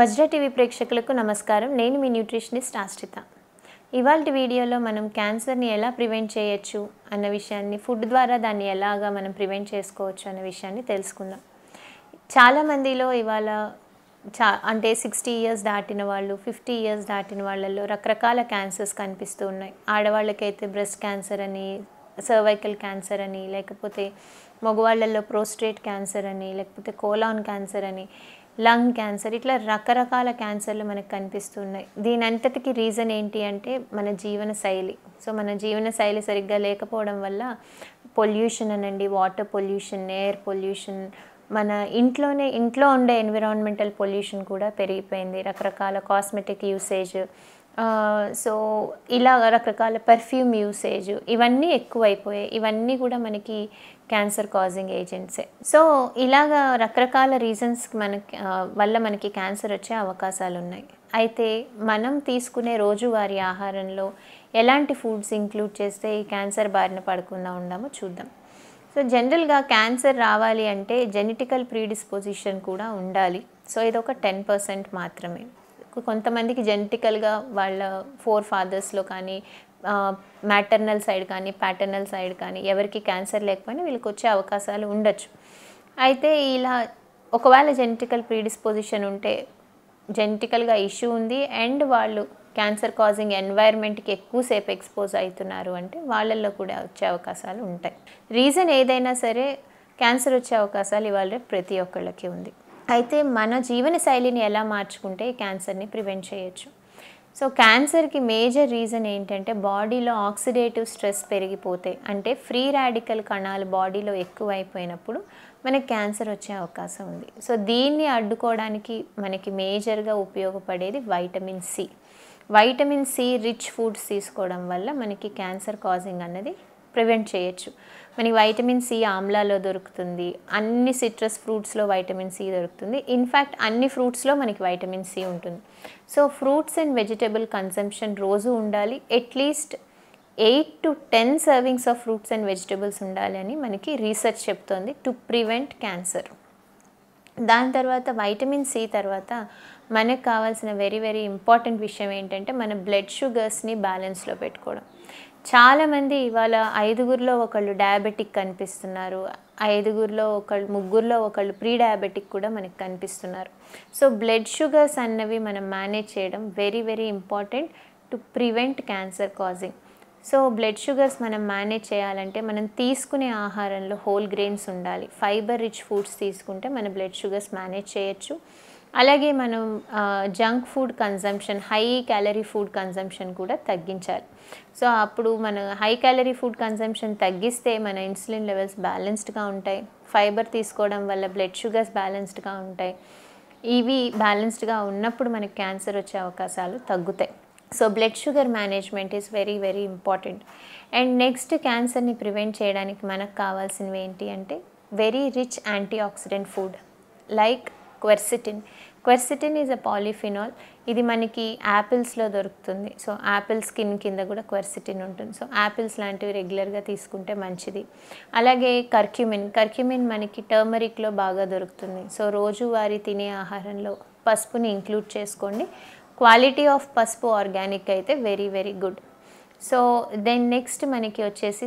వజ్ర TV ప్రేక్షకులకు నమస్కారం. నేను మీ న్యూట్రిషనిస్ట్ ఆశ్రిత. ఇవాల్టి వీడియోలో మనం క్యాన్సర్ని ఎలా ప్రివెంట్ చేయొచ్చు అన్న విషయాన్ని, ఫుడ్ ద్వారా దాన్ని ఎలాగా మనం ప్రివెంట్ చేసుకోవచ్చు అన్న విషయాన్ని తెలుసుకుందాం. చాలామందిలో ఇవాళ అంటే 60 ఇయర్స్ దాటిన వాళ్ళు, 50 ఇయర్స్ దాటిన వాళ్ళల్లో రకరకాల క్యాన్సర్స్ కనిపిస్తూ ఉన్నాయి. ఆడవాళ్ళకైతే బ్రెస్ట్ క్యాన్సర్ అని, సర్వైకల్ క్యాన్సర్ అని, లేకపోతే మగవాళ్ళల్లో ప్రోస్టేట్ క్యాన్సర్ అని, లేకపోతే కోలాన్ క్యాన్సర్ అని, లంగ్ క్యాన్సర్, ఇట్లా రకరకాల క్యాన్సర్లు మనకు కనిపిస్తున్నాయి. దీని అంతటికి రీజన్ ఏంటి అంటే మన జీవన శైలి. సో మన జీవన శైలి సరిగ్గా లేకపోవడం వల్ల పొల్యూషన్ అనండి, వాటర్ పొల్యూషన్, ఎయిర్ పొల్యూషన్, మన ఇంట్లో ఉండే ఎన్విరాన్మెంటల్ పొల్యూషన్ కూడా పెరిగిపోయింది. రకరకాల కాస్మెటిక్ యూసేజ్, సో ఇలా రకరకాల పర్ఫ్యూమ్ యూసేజ్, ఇవన్నీ ఎక్కువైపోయాయి. ఇవన్నీ కూడా మనకి క్యాన్సర్ కాజింగ్ ఏజెంట్సే. సో ఇలాగా రకరకాల రీజన్స్కి వల్ల మనకి క్యాన్సర్ వచ్చే అవకాశాలు ఉన్నాయి. అయితే మనం తీసుకునే రోజువారీ ఆహారంలో ఎలాంటి ఫుడ్స్ ఇంక్లూడ్ చేస్తే ఈ క్యాన్సర్ బారిన పడకుండా ఉండామో చూద్దాం. సో జనరల్గా క్యాన్సర్ రావాలి అంటే జెనెటికల్ ప్రీడిస్పోజిషన్ కూడా ఉండాలి. సో ఇదొక 10% మాత్రమే. కొంతమందికి జెనెటికల్గా వాళ్ళ ఫోర్ ఫాదర్స్లో కానీ, మ్యాటర్నల్ సైడ్ కానీ, ప్యాటర్నల్ సైడ్ కానీ ఎవరికి క్యాన్సర్ లేకపోయినా వీళ్ళకి వచ్చే అవకాశాలు ఉండొచ్చు. అయితే ఇలా ఒకవేళ జెనెటికల్ ప్రీడిస్పోజిషన్ ఉంటే, జెనెటికల్గా ఇష్యూ ఉంది అండ్ వాళ్ళు క్యాన్సర్ కాజింగ్ ఎన్వైర్న్మెంట్కి ఎక్కువసేపు ఎక్స్పోజ్ అవుతున్నారు అంటే వాళ్ళల్లో కూడా వచ్చే అవకాశాలు ఉంటాయి. రీజన్ ఏదైనా సరే క్యాన్సర్ వచ్చే అవకాశాలు ఇవాళ ప్రతి ఒక్కళ్ళకి ఉంది. అయితే మన జీవన శైలిని ఎలా మార్చుకుంటే క్యాన్సర్ని ప్రివెంట్ చేయొచ్చు. సో క్యాన్సర్కి మేజర్ రీజన్ ఏంటంటే బాడీలో ఆక్సిడేటివ్ స్ట్రెస్ పెరిగిపోతే, అంటే ఫ్రీ రాడికల్ కణాలు బాడీలో ఎక్కువైపోయినప్పుడు మనకి క్యాన్సర్ వచ్చే అవకాశం ఉంది. సో దీన్ని అడ్డుకోవడానికి మనకి మేజర్గా ఉపయోగపడేది vitamin C. Vitamin C rich foods తీసుకోవడం వల్ల మనకి క్యాన్సర్ కాజింగ్ అన్నది ప్రివెంట్ చేయొచ్చు. మనకి వైటమిన్ సి ఆమ్లాలో దొరుకుతుంది, అన్ని సిట్రస్ ఫ్రూట్స్లో వైటమిన్ సి దొరుకుతుంది. ఇన్ఫ్యాక్ట్ అన్ని ఫ్రూట్స్లో మనకి వైటమిన్ సి ఉంటుంది. So fruits and vegetable consumption రోజు ఉండాలి. At least 8 to 10 servings of fruits and vegetables ఉండాలి అని మనకి రీసెర్చ్ చెప్తోంది టు ప్రివెంట్ క్యాన్సర్. దాని తర్వాత వైటమిన్ సి తర్వాత మనకు కావాల్సిన వెరీ వెరీ ఇంపార్టెంట్ విషయం ఏంటంటే మన బ్లడ్ షుగర్స్ని బ్యాలెన్స్లో పెట్టుకోవడం. చాలామంది ఇవాళ 5గురిలో ఒకళ్ళు డయాబెటిక్ కనిపిస్తున్నారు, 5గురిలో ఒకళ్ళు ప్రీ డయాబెటిక్ కూడా మనకి కనిపిస్తున్నారు. సో బ్లడ్ షుగర్స్ అన్నవి మనం మేనేజ్ చేయడం very very important to prevent cancer causing. So blood sugars మనం మేనేజ్ చేయాలంటే మనం తీసుకునే ఆహారంలో హోల్ గ్రెయిన్స్ ఉండాలి. ఫైబర్ రిచ్ ఫుడ్స్ తీసుకుంటే మన బ్లడ్ షుగర్స్ మేనేజ్ చేయొచ్చు. అలాగే మనం junk food consumption, high calorie food consumption కూడా తగ్గించాలి. సో అప్పుడు మన హై క్యాలరీ ఫుడ్ కన్జంప్షన్ తగ్గిస్తే మన ఇన్సులిన్ లెవెల్స్ బ్యాలెన్స్డ్గా ఉంటాయి. ఫైబర్ తీసుకోవడం వల్ల బ్లడ్ షుగర్స్ బ్యాలెన్స్డ్గా ఉంటాయి. ఇవి బ్యాలెన్స్డ్గా ఉన్నప్పుడు మనకి క్యాన్సర్ వచ్చే అవకాశాలు తగ్గుతాయి. So blood sugar management is very very important. And next క్యాన్సర్ని ప్రివెంట్ చేయడానికి మనకు కావాల్సినవి ఏంటి అంటే very rich antioxidant food like quercetin. Quercetin is a polyphenol. ఇది మనకి యాపిల్స్లో దొరుకుతుంది. సో యాపిల్ స్కిన్ కింద కూడా క్వెర్సిటిన్ ఉంటుంది. సో యాపిల్స్ లాంటివి రెగ్యులర్గా తీసుకుంటే మంచిది. అలాగే కర్క్యూమిన్ మనకి టర్మరిక్లో బాగా దొరుకుతుంది. సో రోజువారీ తినే ఆహారంలో పసుపుని ఇంక్లూడ్ చేసుకోండి. క్వాలిటీ ఆఫ్ పసుపు ఆర్గానిక్ అయితే very very good. So then next మనకి వచ్చేసి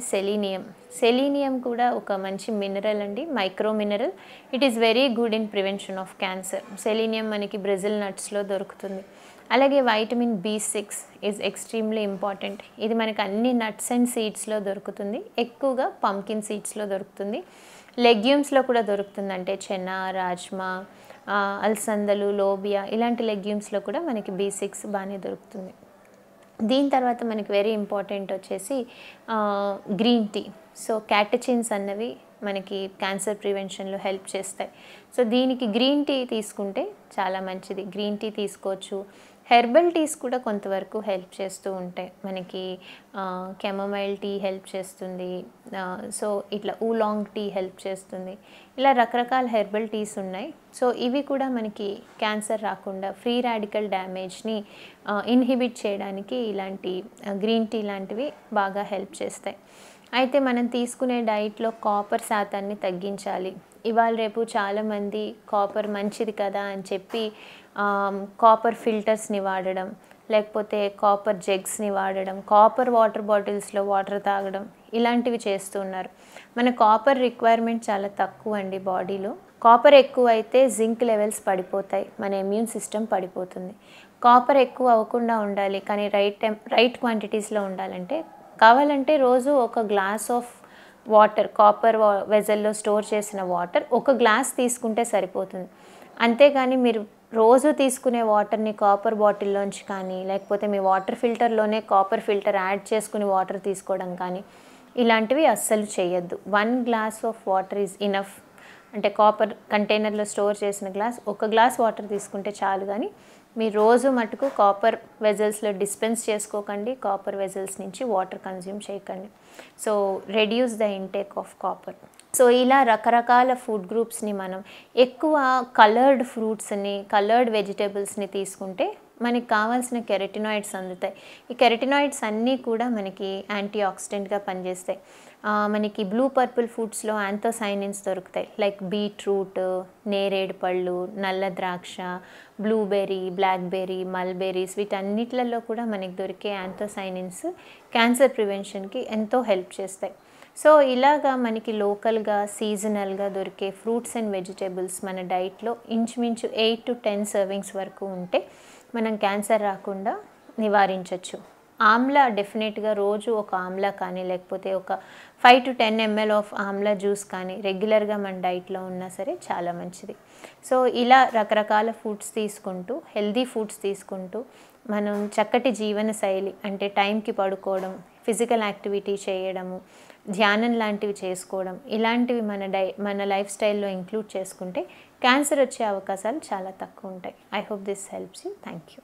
సెలీనియం కూడా ఒక మంచి మినరల్ అండి, micro mineral. It is very good in prevention of cancer. Selenium మనకి బ్రెజిల్ నట్స్లో దొరుకుతుంది. అలాగే vitamin B6 is extremely important. ఇది మనకి అన్ని నట్స్ అండ్ సీడ్స్లో దొరుకుతుంది, ఎక్కువగా పంకిన్ సీడ్స్లో దొరుకుతుంది. లెగ్యూమ్స్లో కూడా దొరుకుతుంది, అంటే చెన్నా, రాజ్మా, అలసందలు, లోబియా ఇలాంటి లెగ్యూమ్స్లో కూడా మనకి B6 బాగానే దొరుకుతుంది. దీని తర్వాత మనకి వెరీ ఇంపార్టెంట్ వచ్చేసి గ్రీన్ టీ. సో క్యాటచిన్స్ అన్నవి మనకి క్యాన్సర్ ప్రివెన్షన్లో హెల్ప్ చేస్తాయి. సో దీనికి గ్రీన్ టీ తీసుకుంటే చాలా మంచిది. గ్రీన్ టీ తీసుకోవచ్చు. హెర్బల్ టీస్ కూడా కొంతవరకు హెల్ప్ చేస్తూ ఉంటాయి. మనకి కెమమైల్ టీ హెల్ప్ చేస్తుంది. సో ఇట్లా ఊలాంగ్ టీ హెల్ప్ చేస్తుంది. ఇలా రకరకాల హెర్బల్ టీస్ ఉన్నాయి. సో ఇవి కూడా మనకి క్యాన్సర్ రాకుండా ఫ్రీ రాడికల్ డ్యామేజ్ని ఇన్హిబిట్ చేయడానికి ఇలాంటి గ్రీన్ టీ లాంటివి బాగా హెల్ప్ చేస్తాయి. అయితే మనం తీసుకునే డైట్లో కాపర్ శాతాన్ని తగ్గించాలి. ఇవాళ రేపు చాలామంది కాపర్ మంచిది కదా అని చెప్పి కాపర్ ఫిల్టర్స్ని వాడడం, లేకపోతే కాపర్ జెగ్స్ని వాడడం, కాపర్ వాటర్ బాటిల్స్లో వాటర్ తాగడం, ఇలాంటివి చేస్తున్నారు. మన కాపర్ రిక్వైర్మెంట్ చాలా తక్కువ అండి బాడీలో. కాపర్ ఎక్కువ అయితే జింక్ లెవెల్స్ పడిపోతాయి, మన ఇమ్యూన్ సిస్టమ్ పడిపోతుంది. కాపర్ ఎక్కువ అవ్వకుండా ఉండాలి, కానీ రైట్ క్వాంటిటీస్లో ఉండాలంటే కావాలంటే రోజు ఒక గ్లాస్ ఆఫ్ వాటర్, కాపర్ వెజల్లో స్టోర్ చేసిన వాటర్ ఒక గ్లాస్ తీసుకుంటే సరిపోతుంది. అంతేగాని మీరు రోజు తీసుకునే వాటర్ని కాపర్ బాటిల్లోంచి కానీ, లేకపోతే మీ వాటర్ ఫిల్టర్లోనే కాపర్ ఫిల్టర్ యాడ్ చేసుకుని వాటర్ తీసుకోవడం కానీ, ఇలాంటివి అస్సలు చేయొద్దు. 1 glass of water is enough. అంటే కాపర్ కంటైనర్లో స్టోర్ చేసిన ఒక గ్లాస్ వాటర్ తీసుకుంటే చాలు. కానీ మీరు రోజు మటుకు కాపర్ వెజల్స్లో డిస్పెన్స్ చేసుకోకండి, కాపర్ వెజల్స్ నుంచి వాటర్ కన్జ్యూమ్ చేయకండి. So reduce the intake of copper. So ఇలా రకరకాల ఫుడ్ గ్రూప్స్ని మనం ఎక్కువ కలర్డ్ ఫ్రూట్స్ని, కలర్డ్ వెజిటేబుల్స్ని తీసుకుంటే మనకి కావాల్సిన కెరటినాయిడ్స్ అందుతాయి. ఈ కెరటినాయిడ్స్ అన్నీ కూడా మనకి యాంటీ ఆక్సిడెంట్గా పనిచేస్తాయి. మనకి బ్లూ పర్పుల్ ఫుడ్స్లో యాంథోసైనిన్స్ దొరుకుతాయి. లైక్ బీట్రూట్, నేరేడు పళ్ళు, నల్ల ద్రాక్ష, బ్లూబెర్రీ, బ్లాక్బెర్రీ, మల్బెర్రీస్, వీటన్నిటిలలో కూడా మనకి దొరికే యాంథోసైనిన్స్ క్యాన్సర్ ప్రివెన్షన్కి ఎంతో హెల్ప్ చేస్తాయి. సో ఇలాగా మనకి లోకల్గా, సీజనల్గా దొరికే ఫ్రూట్స్ అండ్ వెజిటేబుల్స్ మన డైట్లో ఇంచుమించు 8 to 10 సర్వింగ్స్ వరకు ఉంటే మనం క్యాన్సర్ రాకుండా నివారించవచ్చు. ఆమ్లా డెఫినెట్గా రోజు ఒక ఆమ్లా కానీ, లేకపోతే ఒక 5 to 10 ml of Amla juice కానీ రెగ్యులర్గా మన డైట్లో ఉన్నా సరే చాలా మంచిది. సో ఇలా రకరకాల ఫుడ్స్ తీసుకుంటూ, హెల్దీ ఫుడ్స్ తీసుకుంటూ మనం చక్కటి జీవన శైలి, అంటే టైంకి పడుకోవడం, ఫిజికల్ యాక్టివిటీ చేయడము, ధ్యానం లాంటివి చేసుకోవడం, ఇలాంటివి మన లైఫ్ స్టైల్లో ఇంక్లూడ్ చేసుకుంటే క్యాన్సర్ వచ్చే అవకాశాలు చాలా తక్కువ ఉంటాయి. I hope this helps you. Thank you.